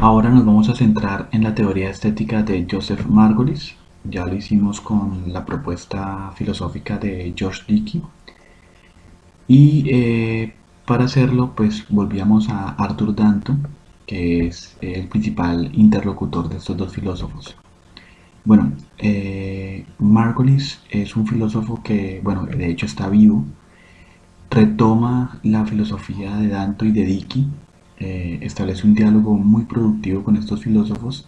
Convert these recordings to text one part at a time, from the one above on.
Ahora nos vamos a centrar en la teoría estética de Joseph Margolis. Ya lo hicimos con la propuesta filosófica de George Dickey. Y para hacerlo, pues volvíamos a Arthur Danton, que es el principal interlocutor de estos dos filósofos. Bueno, Margolis es un filósofo que, bueno, de hecho está vivo. Retoma la filosofía de Danton y de Dickey, establece un diálogo muy productivo con estos filósofos,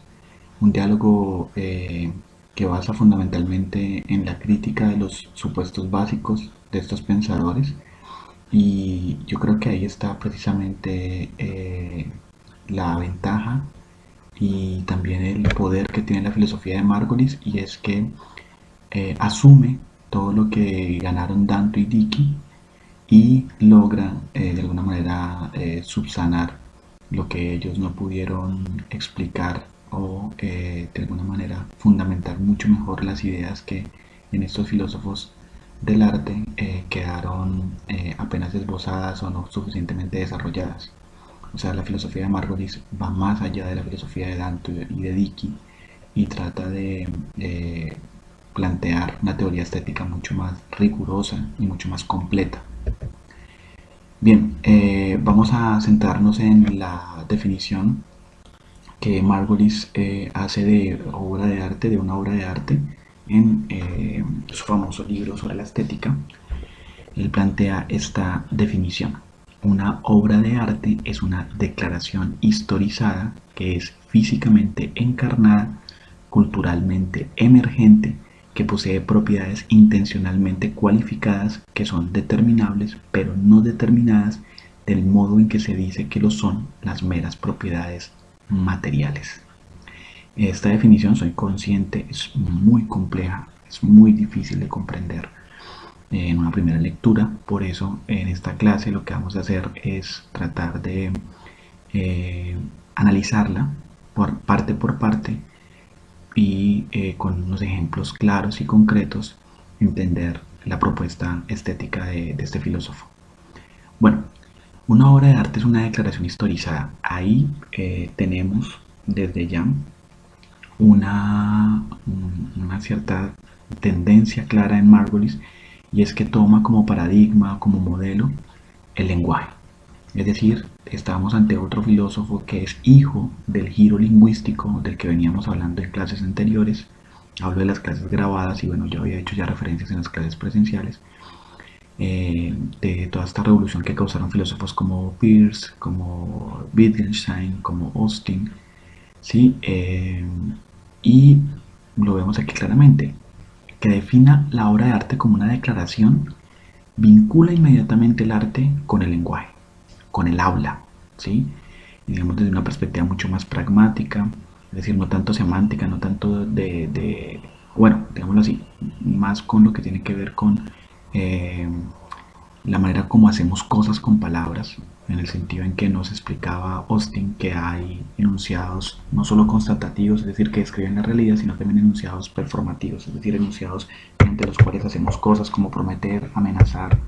un diálogo que basa fundamentalmente en la crítica de los supuestos básicos de estos pensadores, y yo creo que ahí está precisamente la ventaja y también el poder que tiene la filosofía de Margolis, y es que asume todo lo que ganaron Danton y Dickey y logra de alguna manera subsanar lo que ellos no pudieron explicar o de alguna manera fundamentar mucho mejor las ideas que en estos filósofos del arte quedaron apenas esbozadas o no suficientemente desarrolladas. O sea, la filosofía de Margolis va más allá de la filosofía de Dante y de Dickey y trata de plantear una teoría estética mucho más rigurosa y mucho más completa. Bien, vamos a centrarnos en la definición que Margolis hace de obra de arte, de una obra de arte, en su famoso libro sobre la estética. Él plantea esta definición. Una obra de arte es una declaración historizada que es físicamente encarnada, culturalmente emergente, que posee propiedades intencionalmente cualificadas que son determinables pero no determinadas del modo en que se dice que lo son las meras propiedades materiales. Esta definición, soy consciente, es muy compleja, es muy difícil de comprender en una primera lectura. Por eso en esta clase lo que vamos a hacer es tratar de analizarla por parte y con unos ejemplos claros y concretos entender la propuesta estética de este filósofo. Bueno, una obra de arte es una declaración historizada. Ahí tenemos desde ya una, una cierta tendencia clara en Margolis, y es que toma como paradigma, como modelo, el lenguaje. Es decir, estamos ante otro filósofo que es hijo del giro lingüístico del que veníamos hablando en clases anteriores. Hablo de las clases grabadas y bueno, yo había hecho ya referencias en las clases presenciales, de toda esta revolución que causaron filósofos como Peirce, como Wittgenstein, como Austin, ¿sí? Y lo vemos aquí claramente, que defina la obra de arte como una declaración, vincula inmediatamente el arte con el lenguaje, con el habla, ¿sí? Digamos desde una perspectiva mucho más pragmática, es decir, no tanto semántica, no tanto bueno, digámoslo así, más con lo que tiene que ver con eh, la manera como hacemos cosas con palabras, en el sentido en que nos explicaba Austin que hay enunciados no solo constatativos, es decir, que describen la realidad, sino también enunciados performativos, es decir, enunciados entre los cuales hacemos cosas como prometer, amenazar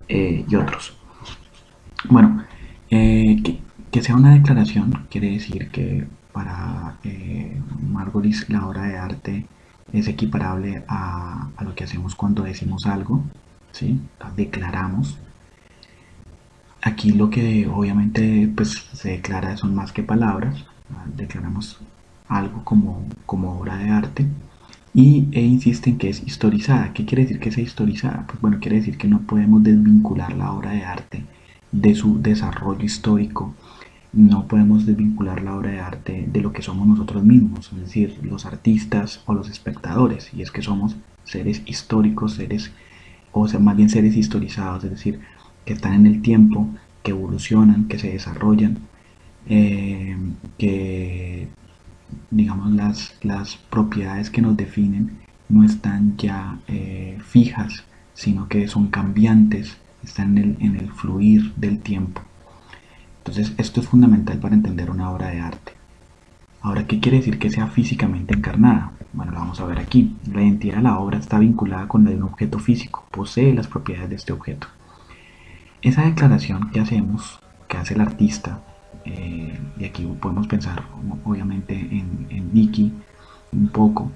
y otros. Bueno, que sea una declaración quiere decir que para Margolis la obra de arte es equiparable a lo que hacemos cuando decimos algo, ¿sí? Declaramos. Aquí lo que obviamente pues, se declara son más que palabras, declaramos algo como obra de arte, e insiste en que es historizada. ¿Qué quiere decir que sea historizada? Pues bueno, quiere decir que no podemos desvincular la obra de arte de su desarrollo histórico, no podemos desvincular la obra de arte de lo que somos nosotros mismos, es decir, los artistas o los espectadores, y es que somos seres históricos, seres, o sea, más bien seres historizados, es decir, que están en el tiempo, que evolucionan, que se desarrollan, que digamos las propiedades que nos definen no están ya fijas, sino que son cambiantes, están en el fluir del tiempo. Entonces esto es fundamental para entender una obra de arte. Ahora, ¿qué quiere decir que sea físicamente encarnada? Bueno, lo vamos a ver aquí. La identidad de la obra está vinculada con la de un objeto físico, posee las propiedades de este objeto. Esa declaración que hacemos, que hace el artista, y aquí podemos pensar obviamente en Vicky un poco,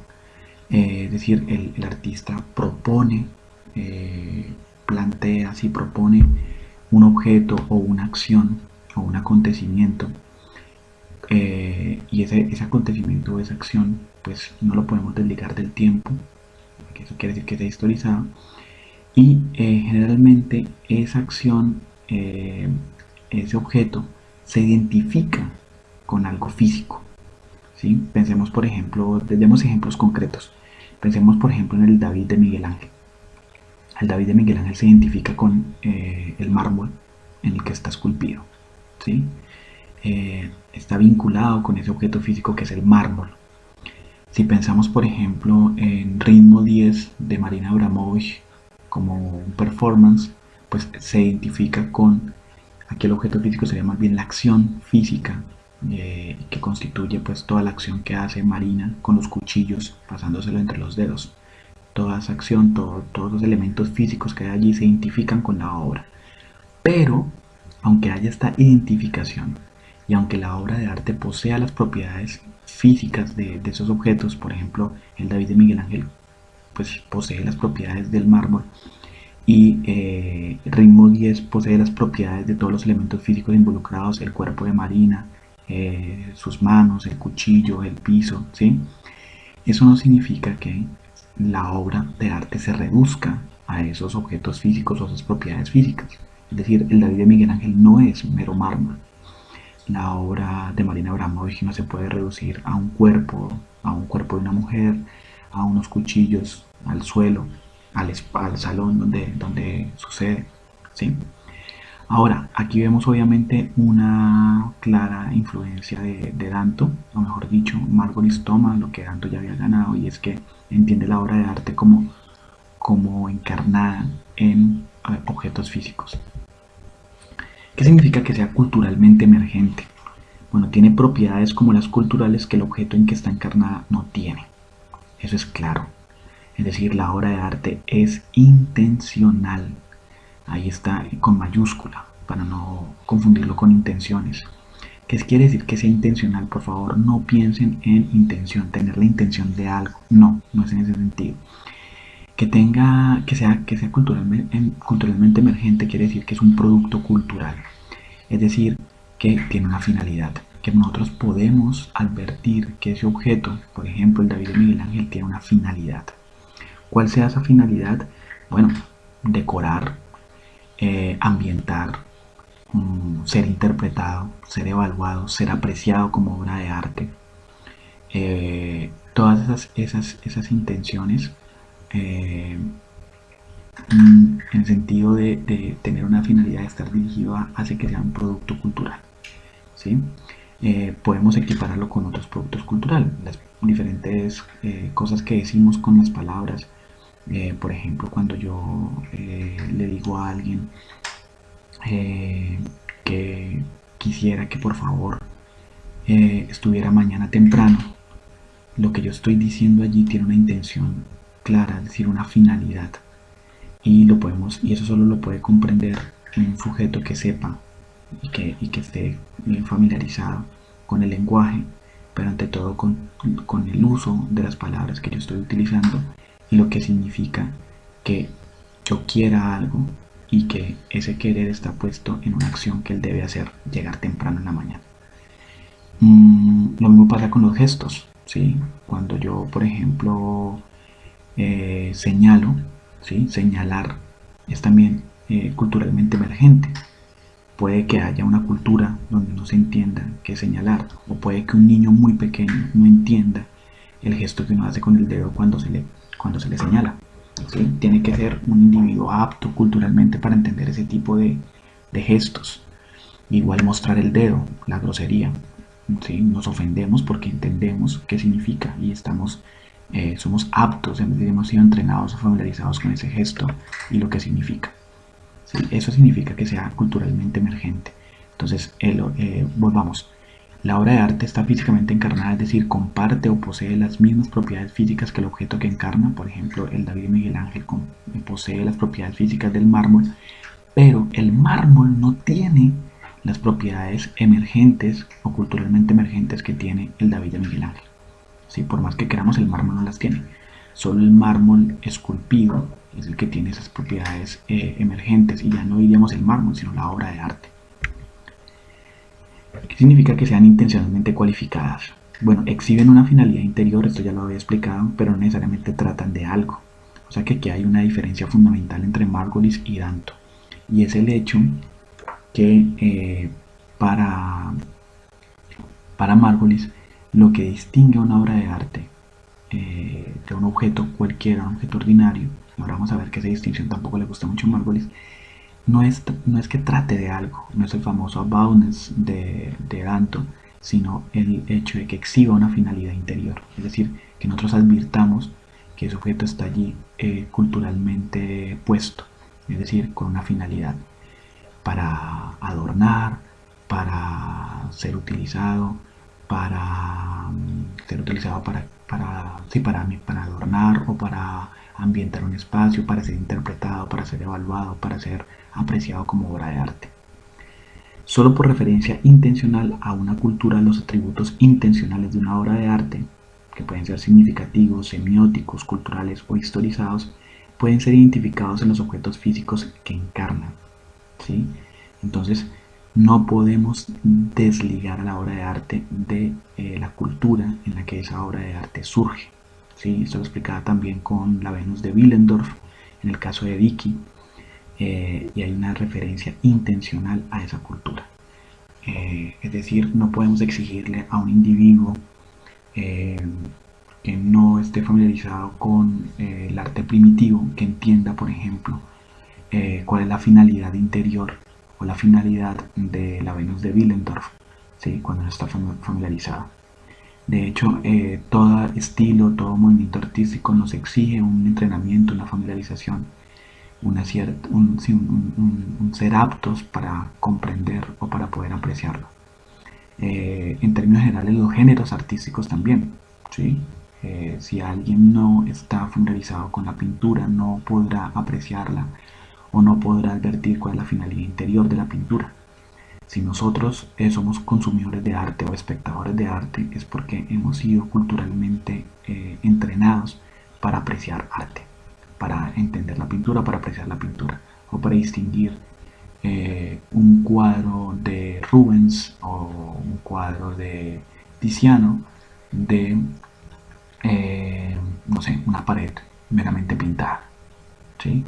es decir, el artista propone, plantea, si propone un objeto o una acción o un acontecimiento, y ese acontecimiento o esa acción pues no lo podemos desligar del tiempo, que eso quiere decir que está historizado, y generalmente esa acción, ese objeto, se identifica con algo físico. ¿Sí? Pensemos, por ejemplo, demos ejemplos concretos. Pensemos, por ejemplo, en el David de Miguel Ángel. El David de Miguel Ángel se identifica con el mármol en el que está esculpido. ¿Sí? Está vinculado con ese objeto físico que es el mármol. Si pensamos, por ejemplo, en Ritmo 10 de Marina Abramovich como un performance, pues se identifica con aquel objeto físico, sería más bien la acción física, que constituye pues toda la acción que hace Marina con los cuchillos pasándoselo entre los dedos. Toda esa acción, todos los elementos físicos que hay allí se identifican con la obra. Pero, aunque haya esta identificación y aunque la obra de arte posea las propiedades físicas de esos objetos, por ejemplo, el David de Miguel Ángel pues posee las propiedades del mármol, y Ritmo 10 posee las propiedades de todos los elementos físicos involucrados, el cuerpo de Marina, sus manos, el cuchillo, el piso, ¿sí? Eso no significa que la obra de arte se reduzca a esos objetos físicos o a sus propiedades físicas. Es decir, el David de Miguel Ángel no es mero mármol. La obra de Marina Abramovich no se puede reducir a un cuerpo de una mujer, a unos cuchillos, al suelo, al salón donde sucede. ¿Sí? Ahora, aquí vemos obviamente una clara influencia de Danto, o mejor dicho, Marguerite toma lo que Danto ya había ganado, y es que entiende la obra de arte como encarnada en objetos físicos. ¿Qué significa que sea culturalmente emergente? Bueno, tiene propiedades como las culturales que el objeto en que está encarnada no tiene. Eso es claro. Es decir, la obra de arte es intencional. Ahí está con mayúscula, para no confundirlo con intenciones. ¿Qué quiere decir que sea intencional? Por favor, no piensen en intención, tener la intención de algo. No, no es en ese sentido. Que sea culturalmente emergente quiere decir que es un producto cultural. Es decir, que tiene una finalidad, que nosotros podemos advertir que ese objeto, por ejemplo el David de Miguel Ángel, tiene una finalidad. ¿Cuál sea esa finalidad? Bueno, decorar, ambientar, ser interpretado, ser evaluado, ser apreciado como obra de arte. Todas esas intenciones, en el sentido de tener una finalidad, de estar dirigido hace que sea un producto cultural. ¿Sí? Podemos equipararlo con otros productos culturales, las diferentes cosas que decimos con las palabras. Por ejemplo, cuando yo le digo a alguien que quisiera que por favor estuviera mañana temprano, lo que yo estoy diciendo allí tiene una intención clara, es decir, una finalidad. Y eso solo lo puede comprender un sujeto que sepa y que esté bien familiarizado con el lenguaje, pero ante todo con el uso de las palabras que yo estoy utilizando y lo que significa que yo quiera algo y que ese querer está puesto en una acción que él debe hacer, llegar temprano en la mañana. Lo mismo pasa con los gestos, ¿sí? Cuando yo, por ejemplo, señalo, ¿sí? Señalar es también culturalmente emergente. Puede que haya una cultura donde no se entienda qué señalar, o puede que un niño muy pequeño no entienda el gesto que uno hace con el dedo cuando se le señala. ¿Sí? Tiene que ser un individuo apto culturalmente para entender ese tipo de gestos. Igual mostrar el dedo, la grosería. ¿Sí? Nos ofendemos porque entendemos qué significa y somos aptos, hemos sido entrenados o familiarizados con ese gesto y lo que significa. ¿Sí? Eso significa que sea culturalmente emergente. Entonces, volvamos. La obra de arte está físicamente encarnada, es decir, comparte o posee las mismas propiedades físicas que el objeto que encarna. Por ejemplo, el David de Miguel Ángel posee las propiedades físicas del mármol, pero el mármol no tiene las propiedades emergentes o culturalmente emergentes que tiene el David de Miguel Ángel. ¿Sí? Por más que queramos, el mármol no las tiene. Solo el mármol esculpido es el que tiene esas propiedades emergentes, y ya no diríamos el mármol, sino la obra de arte. ¿Qué significa que sean intencionalmente cualificadas? Bueno, exhiben una finalidad interior, esto ya lo había explicado, pero no necesariamente tratan de algo. O sea que aquí hay una diferencia fundamental entre Margulis y Danto, y es el hecho que para Margulis lo que distingue una obra de arte de un objeto cualquiera, un objeto ordinario, ahora vamos a ver que esa distinción tampoco le gusta mucho a Margulis, no es que trate de algo, no es el famoso aboutness de Danto, sino el hecho de que exhiba una finalidad interior, es decir, que nosotros advirtamos que ese objeto está allí culturalmente puesto, es decir, con una finalidad para adornar, para ser utilizado, para ser utilizado para adornar o para ambientar un espacio, para ser interpretado, para ser evaluado, para ser apreciado como obra de arte. Solo por referencia intencional a una cultura, los atributos intencionales de una obra de arte, que pueden ser significativos, semióticos, culturales o historizados, pueden ser identificados en los objetos físicos que encarnan. ¿Sí? Entonces, no podemos desligar a la obra de arte de la cultura en la que esa obra de arte surge. ¿Sí? Esto lo explicaba también con la Venus de Willendorf, en el caso de Vicky, y hay una referencia intencional a esa cultura. Es decir, no podemos exigirle a un individuo que no esté familiarizado con el arte primitivo, que entienda, por ejemplo, cuál es la finalidad interior o la finalidad de la Venus de Willendorf, ¿sí? Cuando no está familiarizado. De hecho, todo estilo, todo movimiento artístico nos exige un entrenamiento, una familiarización, un ser aptos para comprender o para poder apreciarlo. En términos generales, los géneros artísticos también, ¿sí? Si alguien no está familiarizado con la pintura, no podrá apreciarla o no podrá advertir cuál es la finalidad interior de la pintura. Si nosotros somos consumidores de arte o espectadores de arte, es porque hemos sido culturalmente entrenados para apreciar arte, para entender la pintura, para apreciar la pintura, o para distinguir un cuadro de Rubens o un cuadro de Tiziano de, no sé, una pared meramente pintada. ¿Sí?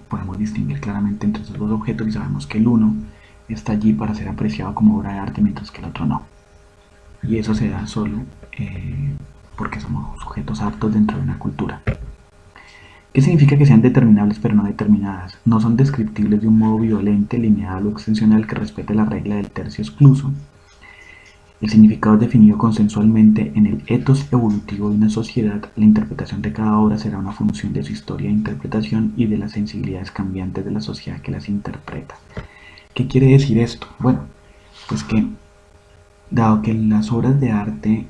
Podemos distinguir claramente entre esos dos objetos y sabemos que el uno está allí para ser apreciado como obra de arte, mientras que el otro no. Y eso se da solo porque somos sujetos aptos dentro de una cultura. ¿Qué significa que sean determinables pero no determinadas? No son descriptibles de un modo violento, lineal o extensional que respete la regla del tercio excluso. El significado es definido consensualmente en el ethos evolutivo de una sociedad. La interpretación de cada obra será una función de su historia de interpretación y de las sensibilidades cambiantes de la sociedad que las interpreta. ¿Qué quiere decir esto? Bueno, pues que dado que las obras de arte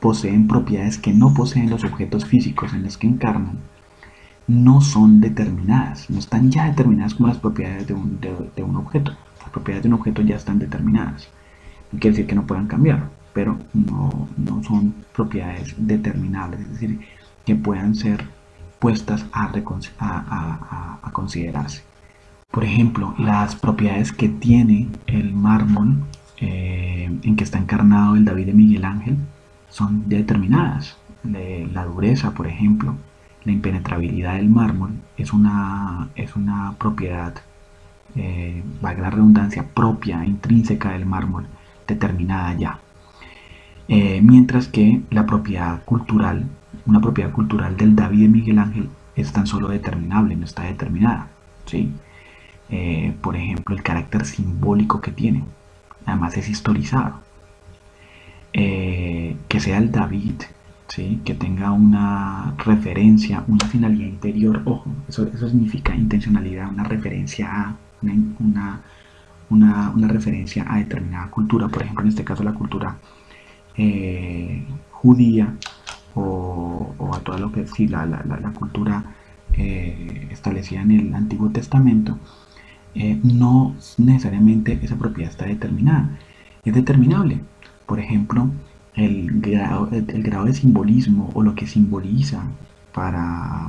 poseen propiedades que no poseen los objetos físicos en los que encarnan, no son determinadas, no están ya determinadas como las propiedades de un objeto. Las propiedades de un objeto ya están determinadas. No quiere decir que no puedan cambiar, pero no son propiedades determinables, es decir, que puedan ser puestas a considerarse. Por ejemplo, las propiedades que tiene el mármol en que está encarnado el David de Miguel Ángel son ya determinadas. La dureza, por ejemplo, la impenetrabilidad del mármol es una propiedad, valga la redundancia, propia, intrínseca del mármol, determinada ya. Mientras que la propiedad cultural, una propiedad cultural del David de Miguel Ángel es tan solo determinable, no está determinada, ¿sí? Por ejemplo, el carácter simbólico que tiene, además es historizado. Que sea el David, ¿sí? Que tenga una referencia, una finalidad interior, ojo, eso significa intencionalidad, una referencia a una referencia a determinada cultura, por ejemplo en este caso la cultura judía o a toda lo que sí, la cultura establecida en el Antiguo Testamento, no necesariamente esa propiedad está determinada, es determinable. Por ejemplo, el grado de simbolismo o lo que simboliza para,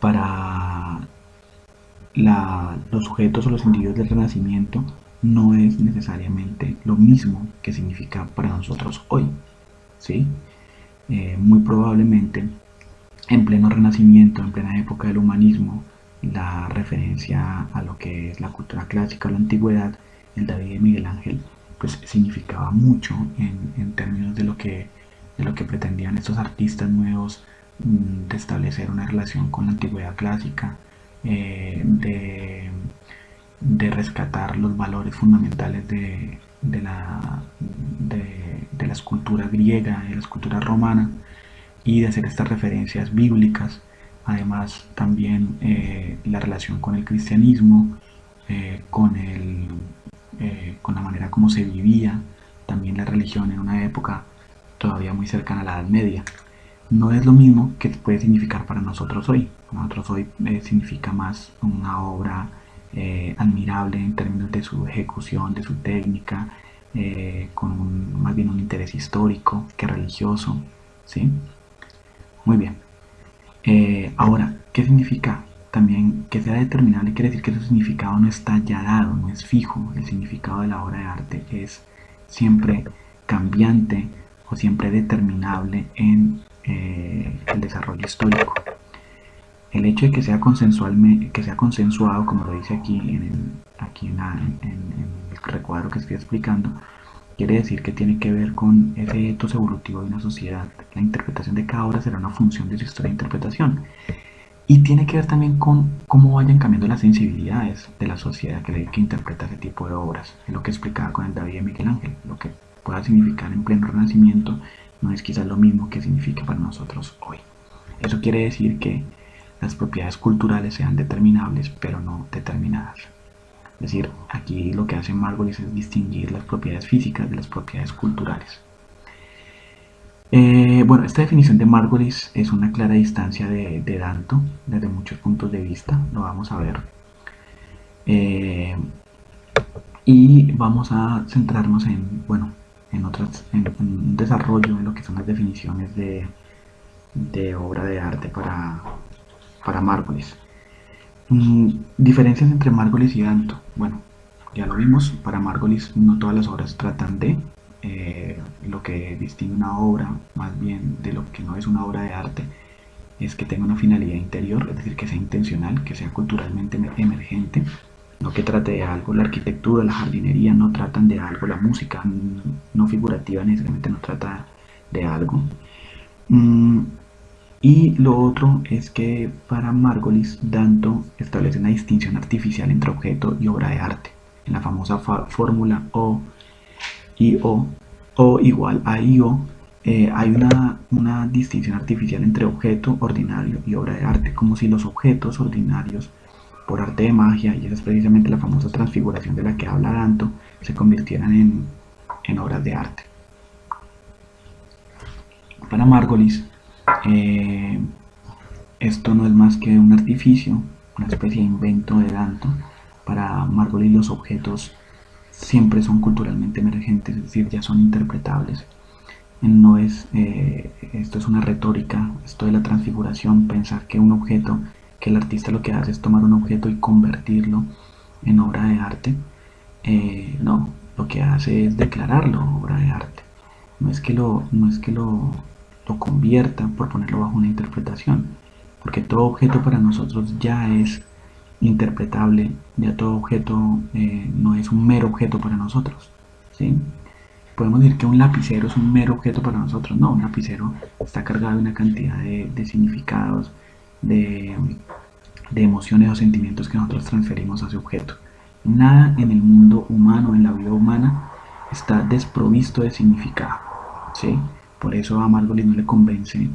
para los sujetos o los individuos del Renacimiento no es necesariamente lo mismo que significa para nosotros hoy. ¿Sí? Muy probablemente en pleno Renacimiento, en plena época del humanismo, la referencia a lo que es la cultura clásica o la antigüedad, el David de Miguel Ángel, pues significaba mucho en términos de lo que pretendían estos artistas nuevos, de establecer una relación con la antigüedad clásica, de rescatar los valores fundamentales de la escultura griega y la escultura romana, y de hacer estas referencias bíblicas. Además, también la relación con el cristianismo, con la manera como se vivía también la religión en una época todavía muy cercana a la Edad Media. No es lo mismo que puede significar para nosotros hoy. Para nosotros hoy significa más una obra admirable en términos de su ejecución, de su técnica, más bien un interés histórico que religioso. ¿Sí? Muy bien. Ahora, ¿qué significa? También que sea determinable quiere decir que su significado no está ya dado, no es fijo. El significado de la obra de arte es siempre cambiante o siempre determinable en el desarrollo histórico. El hecho de que sea consensuado, como lo dice aquí en el recuadro que estoy explicando, quiere decir que tiene que ver con ese etos evolutivo de una sociedad. La interpretación de cada obra será una función de su historia de interpretación. Y tiene que ver también con cómo vayan cambiando las sensibilidades de la sociedad que interpreta ese tipo de obras. Es lo que explicaba con el David de Miguel Ángel. Lo que pueda significar en pleno Renacimiento no es quizás lo mismo que significa para nosotros hoy. Eso quiere decir que las propiedades culturales sean determinables, pero no determinadas. Es decir, aquí lo que hace Margulis es distinguir las propiedades físicas de las propiedades culturales. Bueno, esta definición de Margulis es una clara distancia de Danto desde muchos puntos de vista, lo vamos a ver. Y vamos a centrarnos en, bueno, en un desarrollo de lo que son las definiciones de obra de arte para Margulis. Diferencias entre Margulis y Danto. Bueno, ya lo vimos, para Margulis no todas las obras tratan de lo que distingue una obra, más bien de lo que no es una obra de arte, es que tenga una finalidad interior, es decir, que sea intencional, que sea culturalmente emergente, no que trate de algo. La arquitectura, la jardinería no tratan de algo, la música no figurativa necesariamente no trata de algo. Y lo otro es que para Margulis, Danto establece una distinción artificial entre objeto y obra de arte. En la famosa fórmula O igual a IO, hay una distinción artificial entre objeto ordinario y obra de arte, como si los objetos ordinarios, por arte de magia, y esa es precisamente la famosa transfiguración de la que habla Danto, se convirtieran en obras de arte. Para Margulis, esto no es más que un artificio, una especie de invento de Danto. Para Margulis los objetos siempre son culturalmente emergentes, es decir, ya son interpretables. No es, esto es una retórica, esto de la transfiguración, pensar que un objeto, que el artista lo que hace es tomar un objeto y convertirlo en obra de arte. No, lo que hace es declararlo obra de arte. No es que lo convierta por ponerlo bajo una interpretación, porque todo objeto para nosotros ya es interpretable, ya todo objeto no es un mero objeto para nosotros, ¿sí? Podemos decir que un lapicero es un mero objeto para nosotros. No, un lapicero está cargado de una cantidad de significados, de, de emociones o sentimientos que nosotros transferimos a ese objeto. Nada en el mundo humano, en la vida humana, está desprovisto de significado, ¿sí? Por eso a Margulis no le convence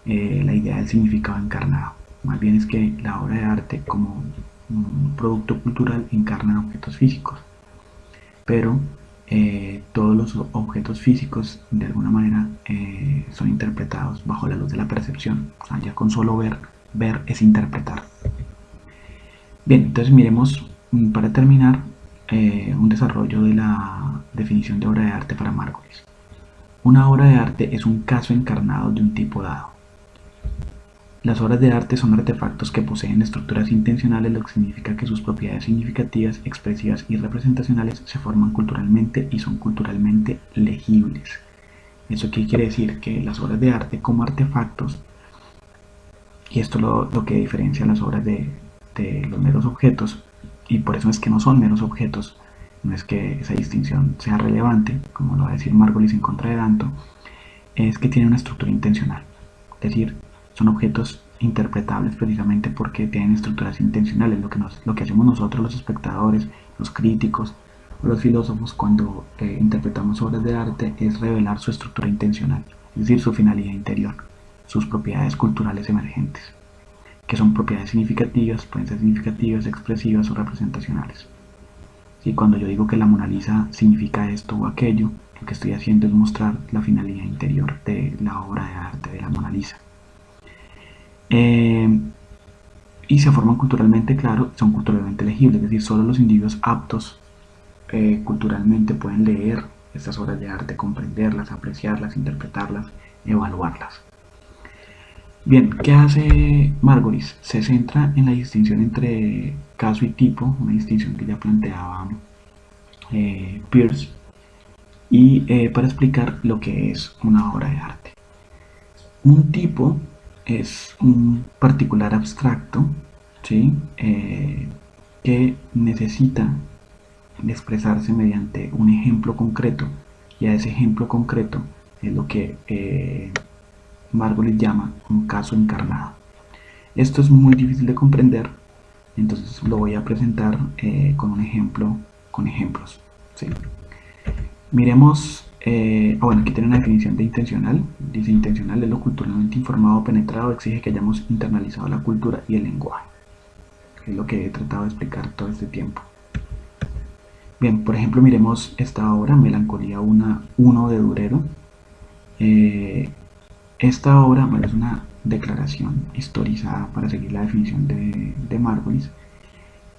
la idea del significado encarnado. Más bien es que la obra de arte como un producto cultural encarna objetos físicos. Pero todos los objetos físicos de alguna manera son interpretados bajo la luz de la percepción. O sea, ya con solo ver es interpretar. Bien, entonces miremos para terminar un desarrollo de la definición de obra de arte para Márquez. Una obra de arte es un caso encarnado de un tipo dado. Las obras de arte son artefactos que poseen estructuras intencionales, lo que significa que sus propiedades significativas, expresivas y representacionales se forman culturalmente y son culturalmente legibles. ¿Eso qué quiere decir? Que las obras de arte como artefactos, y esto es lo que diferencia las obras de los meros objetos, y por eso es que no son meros objetos, no es que esa distinción sea relevante, como lo va a decir Margolis en contra de Danto, es que tiene una estructura intencional. Es decir, son objetos interpretables precisamente porque tienen estructuras intencionales. Lo que hacemos nosotros los espectadores, los críticos, los filósofos cuando interpretamos obras de arte es revelar su estructura intencional, es decir, su finalidad interior, sus propiedades culturales emergentes, que son propiedades significativas, pueden ser significativas, expresivas o representacionales. Y cuando yo digo que la Mona Lisa significa esto o aquello, lo que estoy haciendo es mostrar la finalidad interior de la obra de arte de la Mona Lisa. Eh, y se forman culturalmente, claro, son culturalmente legibles, es decir, solo los individuos aptos culturalmente pueden leer estas obras de arte, comprenderlas, apreciarlas, interpretarlas, evaluarlas. Bien, ¿qué hace Margolis? Se centra en la distinción entre caso y tipo, una distinción que ya planteaba Peirce, y para explicar lo que es una obra de arte. Un tipo es un particular abstracto, ¿sí? Que necesita expresarse mediante un ejemplo concreto, y a ese ejemplo concreto es lo que Margolis llama un caso encarnado. Esto es muy difícil de comprender, entonces lo voy a presentar con un ejemplo, con ejemplos. ¿Sí? Miremos, bueno, aquí tiene una definición de intencional. Dice: intencional es lo culturalmente informado o penetrado, exige que hayamos internalizado la cultura y el lenguaje. Es lo que he tratado de explicar todo este tiempo. Bien, por ejemplo, miremos esta obra, Melancolía 1 de Durero. Eh, esta obra, bueno, es una declaración historizada para seguir la definición de Margulis,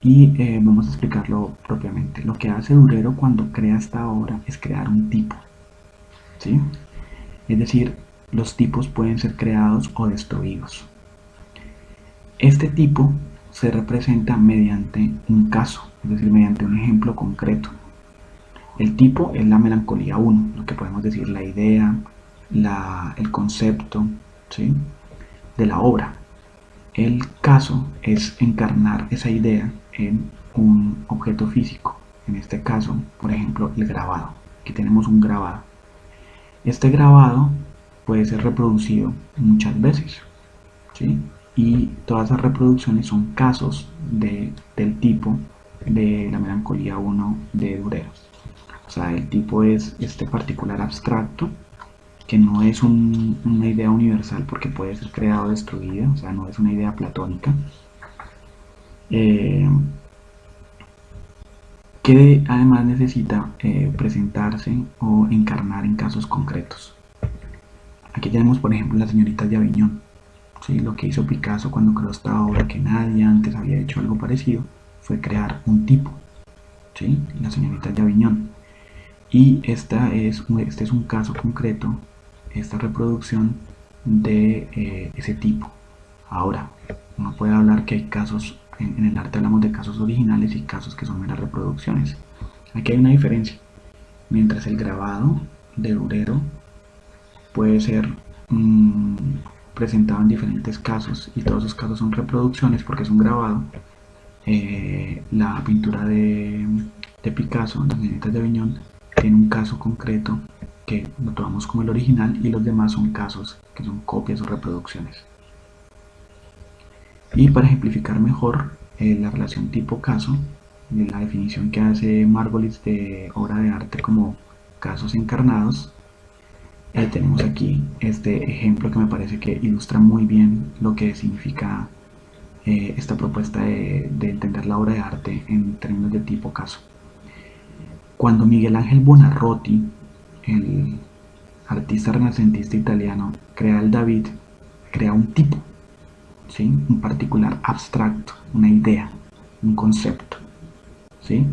y vamos a explicarlo propiamente. Lo que hace Durero cuando crea esta obra es crear un tipo, ¿sí? Es decir, los tipos pueden ser creados o destruidos. Este tipo se representa mediante un caso, es decir, mediante un ejemplo concreto. El tipo es la melancolía 1, lo que podemos decir la idea, el concepto, ¿sí?, de la obra. El caso es encarnar esa idea en un objeto físico, en este caso, por ejemplo, el grabado. Aquí tenemos un grabado. Este grabado puede ser reproducido muchas veces, ¿sí? Y todas las reproducciones son casos del tipo de la melancolía 1 de Durero. O sea, el tipo es este particular abstracto que no es una idea universal porque puede ser creada o destruida, o sea, no es una idea platónica, eh, que además necesita presentarse o encarnar en casos concretos. Aquí tenemos, por ejemplo, las señoritas de Aviñón. ¿Sí? Lo que hizo Picasso cuando creó esta obra, que nadie antes había hecho algo parecido, fue crear un tipo, ¿sí?, las señoritas de Aviñón. Y este es un caso concreto, esta reproducción de ese tipo. Ahora, uno puede hablar que hay casos, en el arte hablamos de casos originales y casos que son meras reproducciones. Aquí hay una diferencia. Mientras el grabado de Durero puede ser presentado en diferentes casos y todos esos casos son reproducciones porque es un grabado, la pintura de Picasso, las señoritas de Aviñón, tiene un caso concreto que lo tomamos como el original y los demás son casos que son copias o reproducciones. Y para ejemplificar mejor la relación tipo-caso, la definición que hace Margolis de obra de arte como casos encarnados, tenemos aquí este ejemplo que me parece que ilustra muy bien lo que significa esta propuesta de entender la obra de arte en términos de tipo-caso. Cuando Miguel Ángel Buonarroti, el artista renacentista italiano, crea el David, crea un tipo, ¿sí?, un particular abstracto, una idea. un concepto, ¿sí?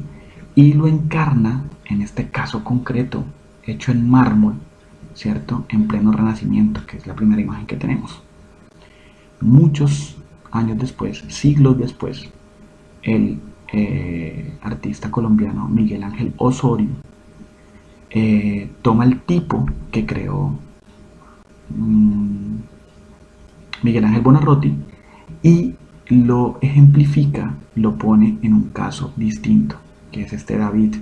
Y lo encarna, en este caso concreto, hecho en mármol, ¿cierto? En pleno Renacimiento, que es la primera imagen que tenemos. Muchos años después, siglos después, el artista colombiano Miguel Ángel Osorio toma el tipo que creó Miguel Ángel Buonarroti y lo ejemplifica, lo pone en un caso distinto, que es este David,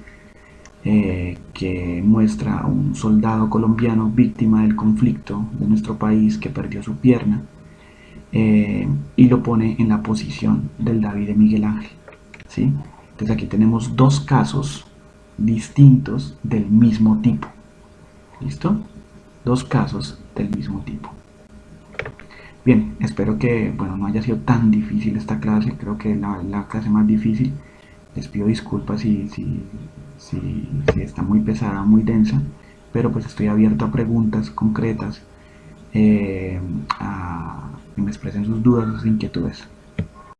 que muestra a un soldado colombiano víctima del conflicto de nuestro país que perdió su pierna, y lo pone en la posición del David de Miguel Ángel, ¿sí? Entonces aquí tenemos dos casos distintos del mismo tipo. ¿Listo? Dos casos del mismo tipo. Bien, espero que no haya sido tan difícil esta clase, creo que la clase más difícil. Les pido disculpas si está muy pesada, muy densa, pero pues estoy abierto a preguntas concretas, a que me expresen sus dudas, sus inquietudes.